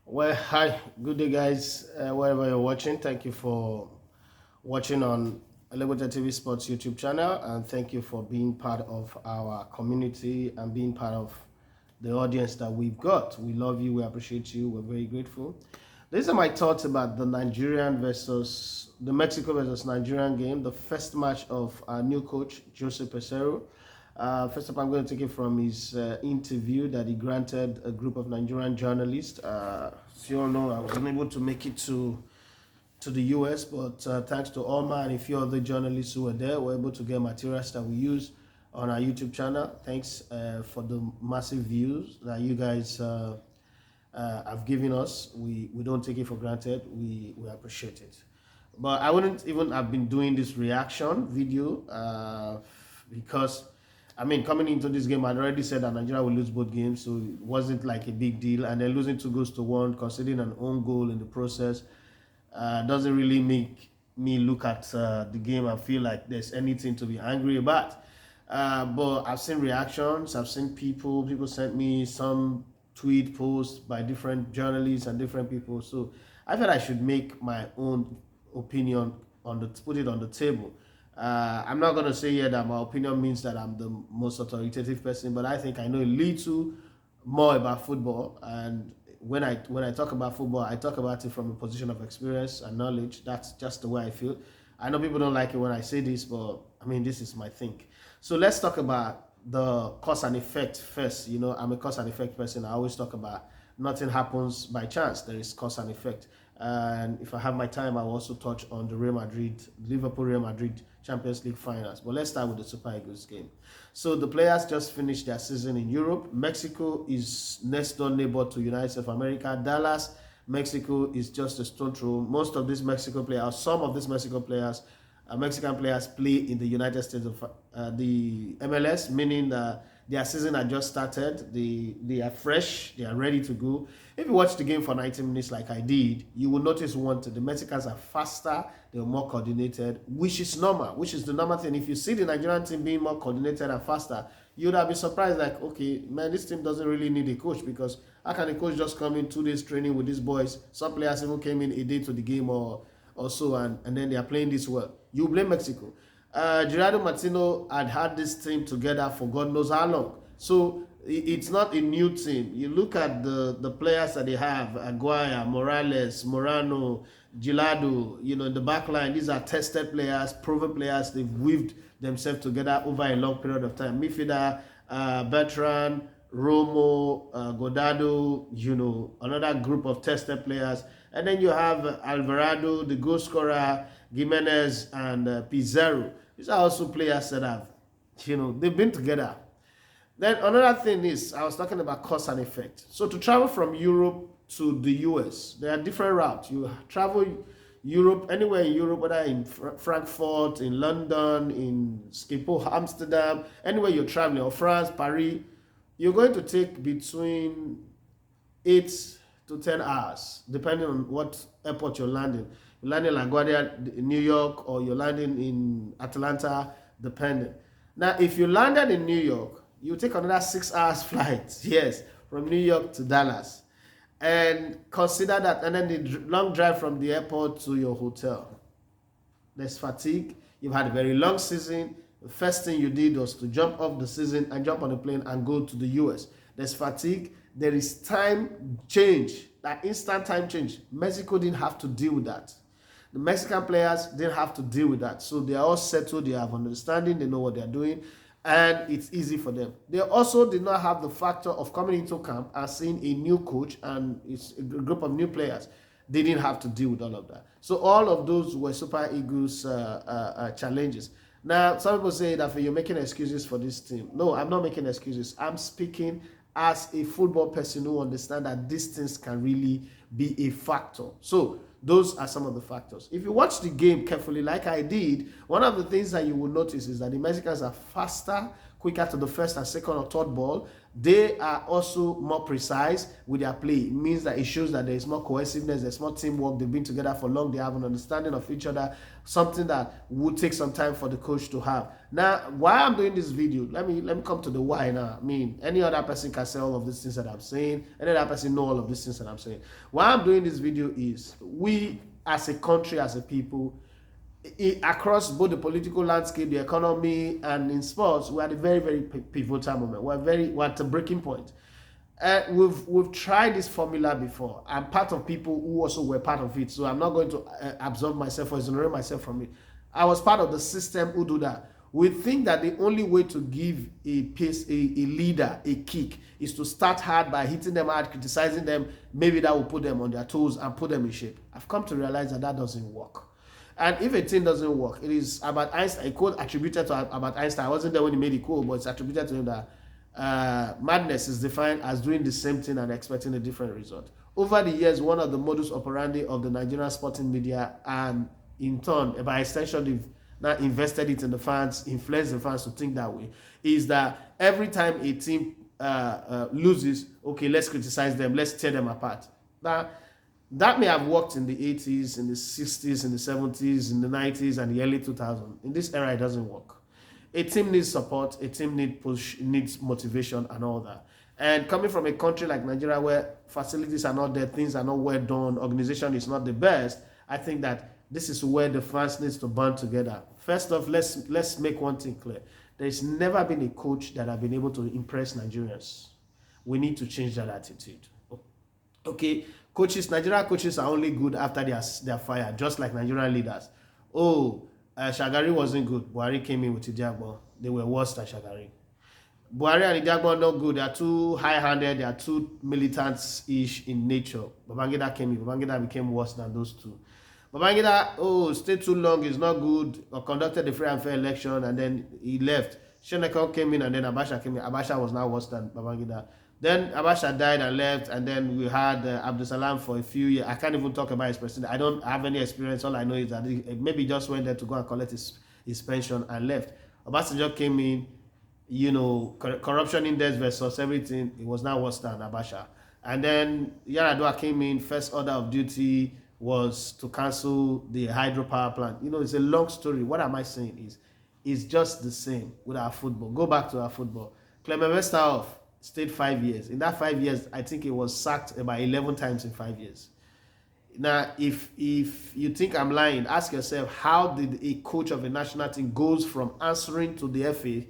Well, hi, good day, guys. Wherever you're watching, thank you for watching on Liberty TV Sports YouTube channel, and thank you for being part of our community and being part of the audience that we've got. We love you, we appreciate you, we're very grateful. These are my thoughts about the Mexico versus Nigerian game, the first match of our new coach, Jose Peseiro. First up, I'm going to take it from his interview that he granted a group of Nigerian journalists. As you all know, I was unable to make it to the US, but thanks to Alma and a few other journalists who were there, we were able to get materials that we use on our YouTube channel. Thanks for the massive views that you guys have given us. We don't take it for granted. We appreciate it. But I wouldn't even have been doing this reaction video because coming into this game, I'd already said that Nigeria will lose both games, so it wasn't like a big deal. And then losing 2-1, conceding an own goal in the process, doesn't really make me look at the game and feel like there's anything to be angry about. But I've seen reactions, I've seen people sent me some tweet posts by different journalists and different people. So I felt I should make my own opinion put it on the table. I'm not going to say here that my opinion means that I'm the most authoritative person, but I think I know a little more about football. And when I talk about football, I talk about it from a position of experience and knowledge. That's just the way I feel. I know people don't like it when I say this, but this is my thing. So let's talk about the cause and effect first. I'm a cause and effect person. I always talk about nothing happens by chance. There is cause and effect. And if I have my time, I'll also touch on the Liverpool-Real Madrid Champions League finals. But let's start with the Super Eagles game. So the players just finished their season in Europe. Mexico is next door neighbor to United States of America. Dallas, Mexico is just a stone throw. Most of these Mexican Mexican players play in the United States of the MLS, meaning that their season had just started. They are fresh. They are ready to go. If you watch the game for 90 minutes like I did, you will notice one thing. The Mexicans are faster. They're more coordinated, which is normal, which is the normal thing. If you see the Nigerian team being more coordinated and faster, you would have been surprised like, okay, man, this team doesn't really need a coach, because how can a coach just come in 2 days training with these boys? Some players even came in a day to the game or so, and then they are playing this well. You blame Mexico. Gerardo Martino had this team together for God knows how long. So it's not a new team. You look at the players that they have, Aguirre, Morales, Morano, Gilado, in the back line. These are tested players, proven players. They've weaved themselves together over a long period of time. Midfielder, Bertrand, Romo, Godado, another group of tested players. And then you have Alvarado, the goal scorer, Gimenez, and Peseiro. These are also players that have, they've been together. Then another thing is, I was talking about cause and effect. So to travel from Europe to the US, there are different routes. You travel Europe, anywhere in Europe, whether in Frankfurt, in London, in Schiphol, Amsterdam, anywhere you're traveling, or France, Paris, you're going to take between 8 to 10 hours, depending on what airport you're landing. You're landing in LaGuardia in New York, or you're landing in Atlanta, depending. Now, if you landed in New York, you take another 6 hours flight, yes, from New York to Dallas. And consider that, and then the long drive from the airport to your hotel. There's fatigue. You've had a very long season. The first thing you did was to jump off the season and jump on a plane and go to the US. There's fatigue. There is time change, that instant time change. Mexico didn't have to deal with that. The Mexican players didn't have to deal with that. So they are all settled. They have understanding. They know what they're doing. And it's easy for them. They also did not have the factor of coming into camp and seeing a new coach and it's a group of new players. They didn't have to deal with all of that. So all of those were Super Eagles challenges. Now, some people say that you're making excuses for this team. No, I'm not making excuses. I'm speaking as a football person who understands that these things can really be a factor. So those are some of the factors. If you watch the game carefully, like I did, one of the things that you will notice is that the Mexicans are faster, quicker to the first and second or third ball, they are also more precise with their play. It means that it shows that there is more cohesiveness, there's more teamwork, they've been together for long, they have an understanding of each other, something that would take some time for the coach to have. Now, why I'm doing this video, let me come to the why now. I mean, any other person can say all of these things that I'm saying, any other person know all of these things that I'm saying. Why I'm doing this video is we as a country, as a people, across both the political landscape, the economy, and in sports, we're at a very, very pivotal moment. We're at a breaking point. We've tried this formula before. I'm part of people who also were part of it, so I'm not going to absolve myself or exonerate myself from it. I was part of the system who do that. We think that the only way to give a leader a kick is to start hard by hitting them hard, criticizing them. Maybe that will put them on their toes and put them in shape. I've come to realize that that doesn't work. And if a thing doesn't work, it is Albert Einstein, a quote attributed to Albert Einstein. I wasn't there when he made the quote, but it's attributed to him that madness is defined as doing the same thing and expecting a different result. Over the years, one of the modus operandi of the Nigerian sporting media, and in turn, by extension, they've now invested it in the fans, influenced the fans to think that way, is that every time a team loses, okay, let's criticize them, let's tear them apart. Now, that may have worked in the 80s, in the 60s, in the 70s, in the 90s, and the early 2000s. In this era, it doesn't work. A team needs support, a team needs motivation and all that. And coming from a country like Nigeria where facilities are not there, things are not well done, organization is not the best, I think that this is where the fans needs to band together. First off, let's make one thing clear. There's never been a coach that have been able to impress Nigerians. We need to change that attitude. Okay, Nigerian coaches are only good after they are fired, just like Nigerian leaders. Shagari wasn't good. Buhari came in with Idiagbo. They were worse than Shagari. Buhari and Idiagbo are not good. They are too high-handed. They are too militant-ish in nature. Babangida came in. Babangida became worse than those two. Babangida, stayed too long, is not good, or conducted a free and fair election, and then he left. Sheneko came in, and then Abacha came in. Abacha was now worse than Babangida. Then Abacha died and left, and then we had Abdul Salam for a few years. I can't even talk about his president. I don't have any experience. All I know is that he maybe just went there to go and collect his pension and left. Obasanjo came in, corruption index versus everything. It was now worse than Abacha. And then Yaradua came in. First order of duty was to cancel the hydropower plant. It's a long story. What am I saying is, it's just the same with our football. Go back to our football. Clement Westerhoff stayed 5 years. In that 5 years, I think he was sacked about 11 times in 5 years. Now, if you think I'm lying, ask yourself, how did a coach of a national team goes from answering to the FA,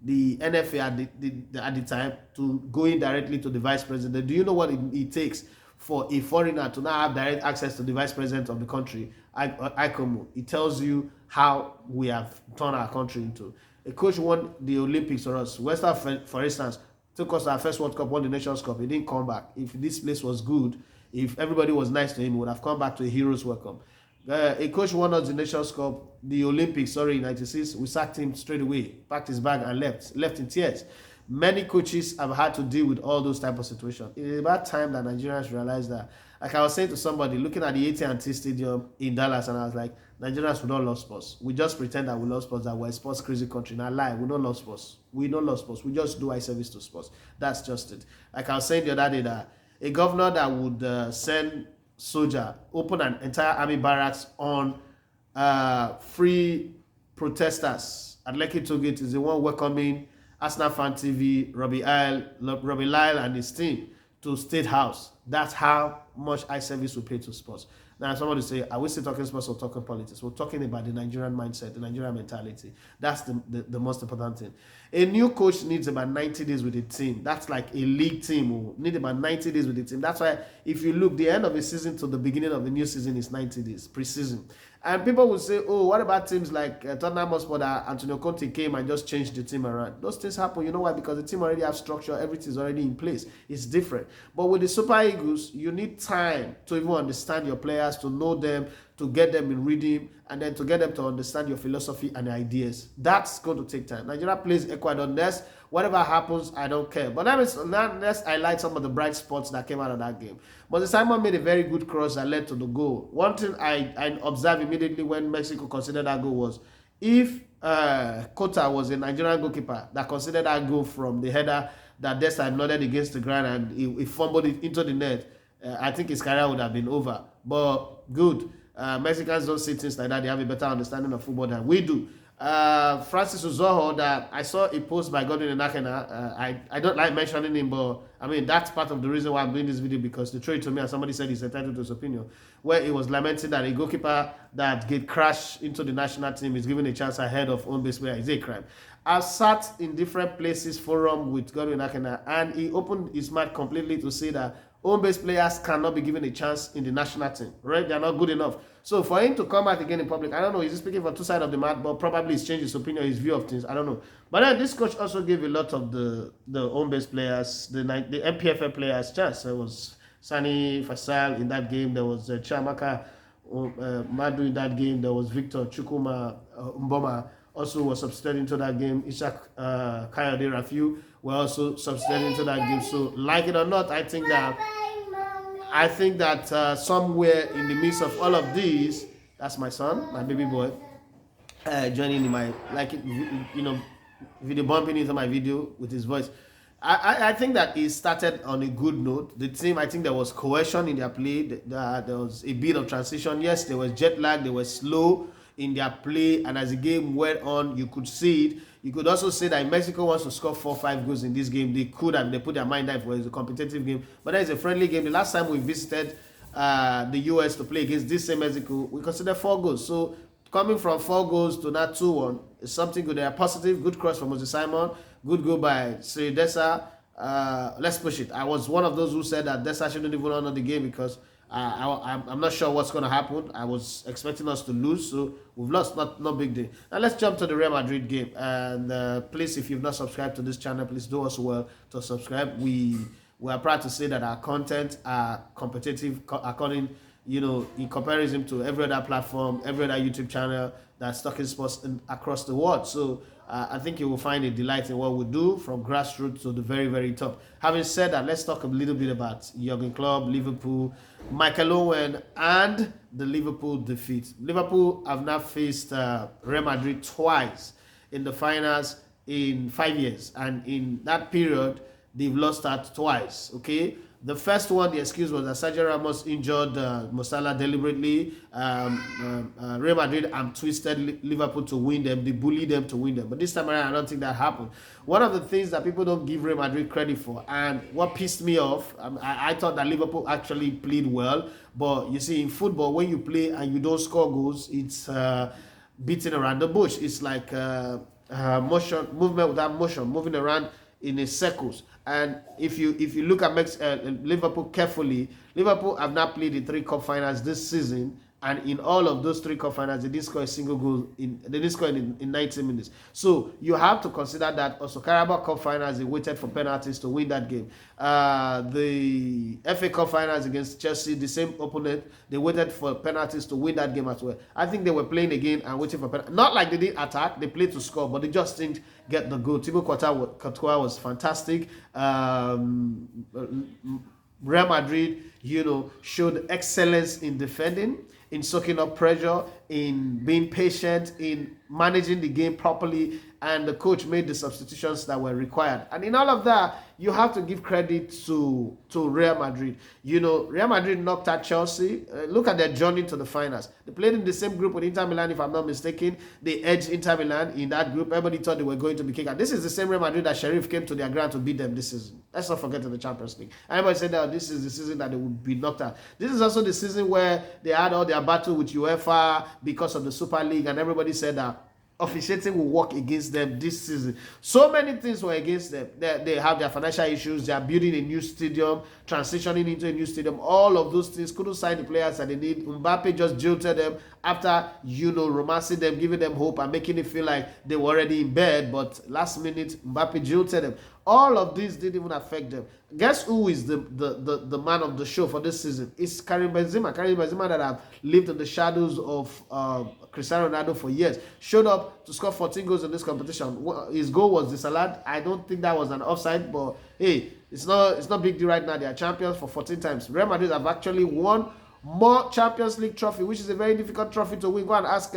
the NFA at the time, to going directly to the vice president? Do you know what it takes for a foreigner to now have direct access to the vice president of the country, ICOMO? It tells you how we have turned our country into. A coach won the Olympics for us. Western, for instance, took us our first World Cup, won the Nations Cup. He didn't come back. If this place was good, if everybody was nice to him, he would have come back to a hero's welcome. A coach won us the Nations Cup, the Olympics, in 96. We sacked him straight away, packed his bag and left in tears. Many coaches have had to deal with all those type of situations. It is about time that Nigerians realize that. Like I was saying to somebody, looking at the AT&T Stadium in Dallas, and I was like, Nigerians, we don't love sports. We just pretend that we love sports, that we're a sports crazy country. Now lie, we don't love sports. We don't love sports. We just do eye service to sports. That's just it. Like I was saying the other day, that a governor that would send soldier, open an entire army barracks on free protesters at Lekki Tollgate is the one welcoming Arsenal Fan TV, Robbie Lyle and his team to State House. That's how much eye service we pay to sports. Now, somebody say, are we still talking sports or talking politics? We're talking about the Nigerian mindset, the Nigerian mentality. That's the most important thing. A new coach needs about 90 days with the team. That's like a league team who need about 90 days with the team. That's why if you look, the end of the season to the beginning of the new season is 90 days, pre-season. And people will say, what about teams like Tottenham Hotspur that Antonio Conte came and just changed the team around? Those things happen. You know why? Because the team already have structure. Everything's already in place. It's different. But with the Super Eagles, you need time to even understand your players, to know them, to get them in rhythm, and then to get them to understand your philosophy and ideas. That's going to take time. Nigeria plays Ecuador next. Whatever happens, I don't care. But let's highlight some of the bright spots that came out of that game. But Simon made a very good cross that led to the goal. One thing I observed immediately when Mexico considered that goal was, if Kota was a Nigerian goalkeeper that considered that goal from the header that Dest had nodded against the ground and he fumbled it into the net, I think his career would have been over. But good. Mexicans don't see things like that. They have a better understanding of football than we do. Francis Uzoho, that I saw a post by Godwin Enakena. I don't like mentioning him, but I mean that's part of the reason why I'm doing this video, because they threw it to me and somebody said he's entitled to his opinion, where he was lamenting that a goalkeeper that get crashed into the national team is given a chance ahead of own base player is a crime. I've sat in different places forum with Godwin Enakena, and he opened his mouth completely to say that home-based players cannot be given a chance in the national team, right? They're not good enough. So for him to come out again in public, I don't know, he's speaking from two sides of the mat, but probably he's changed his opinion, his view of things, I don't know. But then this coach also gave a lot of the home-based players, the MPFL players chance. There was Sani Faisal in that game, there was Chiamaka Madu in that game, there was Victor Chukuma Mboma also was substituted into that game. Ishak Kayode Rafiu were also substituted into that game. So like it or not, I think that somewhere in the midst of all of these, that's my son, my baby boy, joining in my, like, video bumping into my video with his voice. I think that it started on a good note. The team, I think there was cohesion in their play. There was a bit of transition. Yes, there was jet lag. They were slow in their play, and as the game went on, you could see it. You could also say that if Mexico wants to score 4 or 5 goals in this game, they could, and they put their mind down for it. It's a competitive game, but that is a friendly game. The last time we visited the US to play against this same Mexico, we considered 4 goals. So coming from 4 goals to now 2-1 is something good. They are positive. Good cross from Moses Simon. Good goal by Siri Dessa. Let's push it. I was one of those who said that Dessa shouldn't even honor the game because I'm not sure what's going to happen. I was expecting us to lose, so we've lost. Not big deal. Now let's jump to the Real Madrid game. And please, if you've not subscribed to this channel, please do us well to subscribe. We are proud to say that our content are competitive according, in comparison to every other platform, every other YouTube channel that's talking sports across the world. So I think you will find a delight in what we do, from grassroots to the very, very top. Having said that, let's talk a little bit about Jurgen Klopp, Liverpool, Michael Owen, and the Liverpool defeat. Liverpool have now faced Real Madrid twice in the finals in 5 years, and in that period, they've lost that twice. Okay. The first one, the excuse was that Sergio Ramos injured Mo Salah deliberately. Real Madrid twisted Liverpool to win them. They bullied them to win them. But this time around, I don't think that happened. One of the things that people don't give Real Madrid credit for, and what pissed me off, I thought that Liverpool actually played well. But you see, in football, when you play and you don't score goals, it's beating around the bush. It's like movement without motion, moving around in a circles. And if you look at Liverpool carefully, Liverpool have not played in 3 cup finals this season, and in all of those 3 cup finals, they didn't score a single goal. They didn't score in 90 minutes. So you have to consider that also Carabao Cup finals, they waited for penalties to win that game. The FA Cup finals against Chelsea, the same opponent, they waited for penalties to win that game as well. I think they were playing again and waiting for penalties. Not like they didn't attack, they played to score, but they just didn't get the goal. Thibaut Courtois was fantastic. Real Madrid, showed excellence in defending, in soaking up pressure, in being patient, in managing the game properly, and the coach made the substitutions that were required. And in all of that, you have to give credit to Real Madrid. Real Madrid knocked out Chelsea. Look at their journey to the finals. They played in the same group with Inter Milan, if I'm not mistaken. They edged Inter Milan in that group. Everybody thought they were going to be kicked out. This is the same Real Madrid that Sheriff came to their ground to beat them this season. Let's not forget in the Champions League. Everybody said that this is the season that they would be knocked out. This is also the season where they had all their battle with UEFA because of the Super League, and everybody said that officiating will work against them this season. So many things were against them. They have their financial issues. They are building a new stadium, transitioning into a new stadium. All of those things couldn't sign the players that they need. Mbappe just jilted them after, romancing them, giving them hope and making it feel like they were already in bed. But last minute, Mbappe jilted them. All of this didn't even affect them. Guess who is the man of the show for this season? It's Karim Benzema. Karim Benzema, that have lived in the shadows of Cristiano Ronaldo for years, showed up to score 14 goals in this competition. His goal was disallowed. I don't think that was an offside, but hey, it's not big deal right now. They are champions for 14 times. Real Madrid have actually won more Champions League trophy, which is a very difficult trophy to win. Go and ask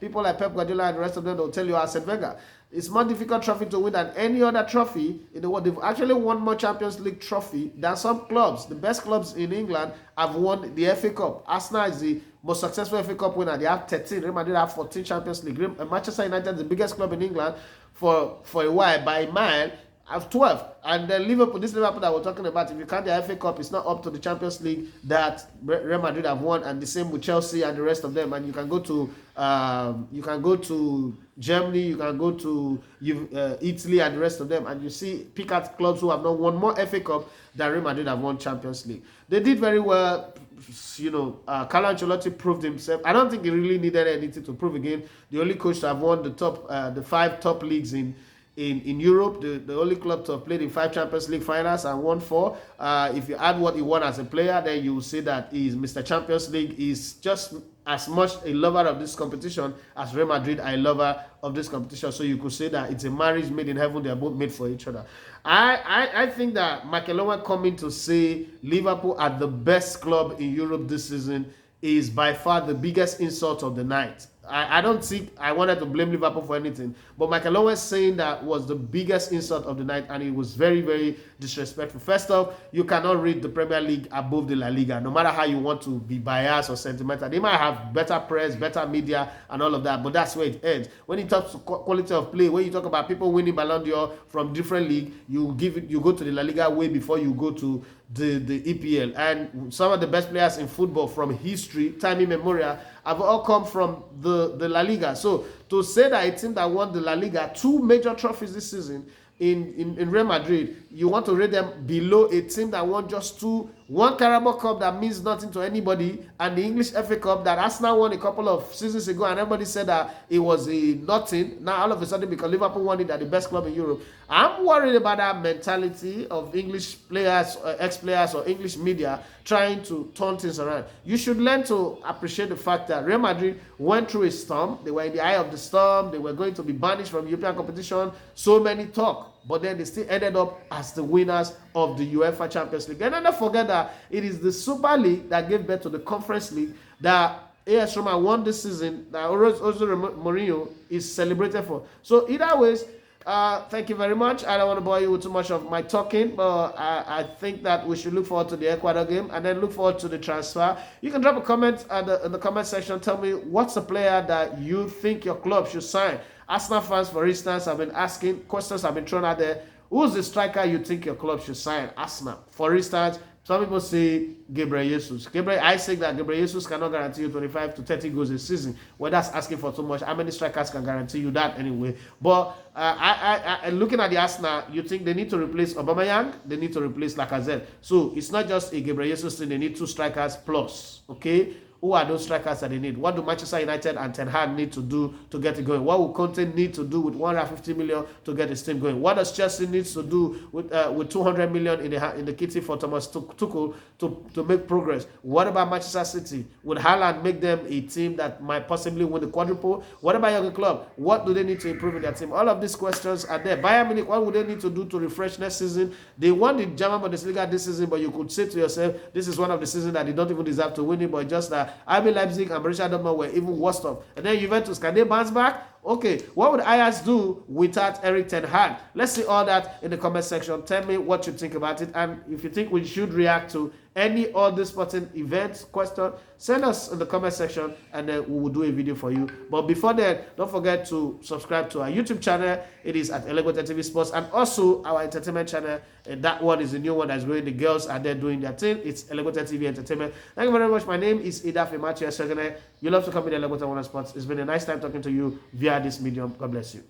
people like Pep Guardiola and the rest of them. They'll tell you Arsene Wenger. It's more difficult trophy to win than any other trophy in the world. They've actually won more Champions League trophy than some clubs. The best clubs in England have won the FA Cup. Arsenal is the most successful FA Cup winner. They have 13. Real Madrid have 14 Champions League. Manchester United is the biggest club in England for a while by a mile. Have 12, and then Liverpool, this Liverpool that we're talking about, if you count the FA Cup, it's not up to the Champions League that Real Madrid have won, and the same with Chelsea and the rest of them. And you can go to Germany, you can go to Italy and the rest of them, and you see pick out clubs who have not won more FA Cup than Real Madrid have won Champions League. They did very well. Carlo Ancelotti proved himself. I don't think he really needed anything to prove again. The only coach to have won the 5 top leagues in Europe, the only club to have played in 5 Champions League finals and won 4. If you add what he won as a player, then you will see that he's Mr. Champions League. Is just as much a lover of this competition as Real Madrid are a lover of this competition. So you could say that it's a marriage made in heaven. They are both made for each other. I think that Michael Owen coming to say Liverpool are the best club in Europe this season is by far the biggest insult of the night. I don't think I wanted to blame Liverpool for anything, but Michael Owen saying that was the biggest insult of the night, and it was very, very disrespectful. First off, you cannot rate the Premier League above the La Liga, no matter how you want to be biased or sentimental. They might have better press, better media, and all of that, but that's where it ends. When it comes to quality of play, when you talk about people winning Ballon d'Or from different league, you go to the La Liga way before you go to the EPL. And some of the best players in football from history, time immemorial, have all come from the La Liga. So to say that a team that won the La Liga 2 major trophies this season in Real Madrid, you want to rate them below a team that won just 2, one Carabao Cup that means nothing to anybody, and the English FA Cup that Arsenal won a couple of seasons ago, and everybody said that it was a nothing. Now all of a sudden, because Liverpool won it, they're the best club in Europe. I'm worried about that mentality of English players, ex-players, or English media trying to turn things around. You should learn to appreciate the fact that Real Madrid went through a storm. They were in the eye of the storm. They were going to be banished from European competition. So many talk. But then they still ended up as the winners of the UEFA Champions League. And don't forget that it is the Super League that gave birth to the Conference League that AS Roma won this season, that Jose Mourinho is celebrated for. So either ways, thank you very much. I don't want to bore you with too much of my talking, but I think that we should look forward to the Ecuador game and then look forward to the transfer. You can drop a comment in the comment section. Tell me what's a player that you think your club should sign. Arsenal fans, for instance, have been asking, questions have been thrown out there. Who's the striker you think your club should sign? Arsenal. For instance, some people say Gabriel Jesus. I say that Gabriel Jesus cannot guarantee you 25 to 30 goals a season. Well, that's asking for too much. How many strikers can guarantee you that anyway? But looking at the Arsenal, you think they need to replace Aubameyang, they need to replace Lacazette. So it's not just a Gabriel Jesus thing. They need 2 strikers plus. Okay. Who are those strikers that they need? What do Manchester United and Ten Hag need to do to get it going? What will Conte need to do with 150 million to get his team going? What does Chelsea need to do with 200 million in the kitty for Thomas Tuchel to make progress? What about Manchester City? Would Haaland make them a team that might possibly win the quadruple? What about your club? What do they need to improve in their team? All of these questions are there. Bayern Munich, what would they need to do to refresh next season? They won the German Bundesliga this season, but you could say to yourself, this is one of the seasons that they don't even deserve to win it, but just that RB Leipzig and Borussia Dortmund were even worse off. And then Juventus, can they bounce back? Okay, what would Ajax do without Erik ten Hag? Let's see all that in the comment section. Tell me what you think about it, and if you think we should react to any other sporting events question, send us in the comment section, and then we will do a video for you. But before that, don't forget to subscribe to our YouTube channel. It is at Elegbota TV Sports, and also our entertainment channel. And that one is the new one that's growing. The girls are there doing their thing. It's Elegbota TV Entertainment. Thank you very much. My name is Idafe Matthew. You love to come with Elegbota One Sports. It's been a nice time talking to you via this medium. God bless you.